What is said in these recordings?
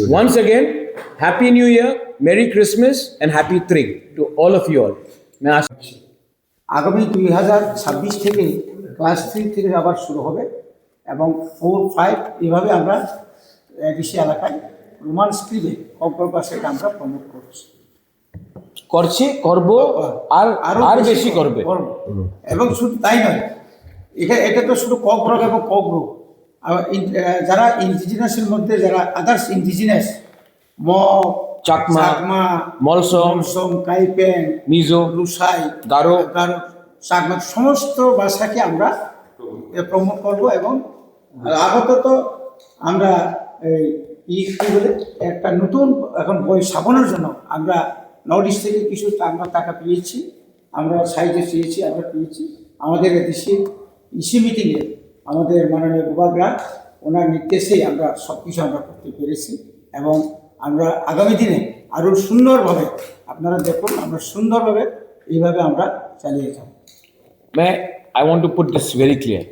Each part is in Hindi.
Once again, Happy New Year, Merry Christmas and Happy Trig to all of you all. मैं আগামী 2026 থেকে ক্লাস 3 থেকে আবার শুরু হবে এবং 4, 5 এইভাবে আমরা এডিসি এলাকায় রোমান স্ক্রিপ্টে কম্পিউটার সেটা আমরা প্রমোট করছি করব আর বেশি করবে এবং শুধু তাই নয়, এটা তো শুধু কগ্রহ এবং কগ্রহ যারা ইন্ডিজিনাসের মধ্যে যারা আদার্স ইন্ডিজিনাস চাকমা, মলসম, কাইপেন, মিজো, লুসাই, গারো, চাকমা সমস্ত ভাষাকে আমরা প্রমোট করব এবং আপাতত আমরা কি বলে একটা নতুন এখন বই ছাপানোর জন্য আমরা নর্থ ইস্ট থেকে কিছু আমরা টাকা পেয়েছি, আমরা সাইজে চেয়েছি, আমরা পেয়েছি। আমাদের দেশের ইসি মিটিংয়ে আমাদের মাননীয় গোবাগ্রা ওনার নির্দেশেই আমরা সব কিছু আমরা করতে পেরেছি এবং আমরা আগামী দিনে আরও সুন্দরভাবে আপনারা দেখুন আমরা সুন্দরভাবে এইভাবে আমরা চালিয়ে যাব। मैं I want to put this very clear,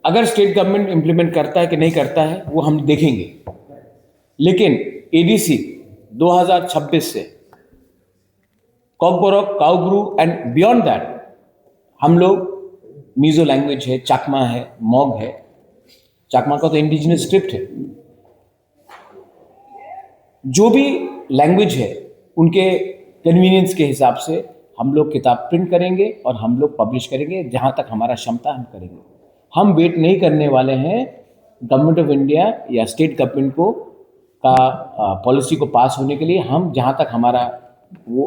अगर स्टेट गवर्नमेंट इम्प्लीमेंट करता है कि नहीं करता है वो हम देखेंगे, लेकिन एडीसी 2026 से कॉकबोरक, काउग्रू एंड बियॉन्ड दैट हम लोग मीजो लैंग्वेज है, चाकमा है, मॉग है, चाकमा का तो इंडिजिनस स्क्रिप्ट है, जो भी लैंग्वेज है उनके कन्वीनियंस के हिसाब से हम लोग किताब प्रिंट करेंगे और हम लोग पब्लिश करेंगे। जहाँ तक हमारा क्षमता हम करेंगे। हम वेट नहीं करने वाले हैं गवर्नमेंट ऑफ इंडिया या स्टेट गवर्नमेंट को का पॉलिसी को पास होने के लिए। हम जहाँ तक हमारा वो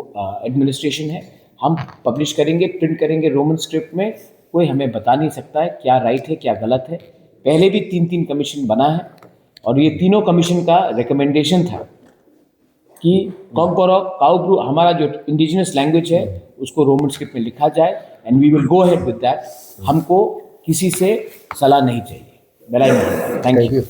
एडमिनिस्ट्रेशन है हम पब्लिश करेंगे, प्रिंट करेंगे रोमन स्क्रिप्ट में। कोई हमें बता नहीं सकता है क्या राइट है क्या गलत है। पहले भी 3 कमीशन बना है और ये तीनों कमीशन का रिकमेंडेशन था कि कॉकबोरक, काउग्रू हमारा जो इंडिजिनस लैंग्वेज है उसको रोमन स्क्रिप्ट में लिखा जाए and we will go ahead with that. हमको किसी से सलाह नहीं चाहिए। Thank you.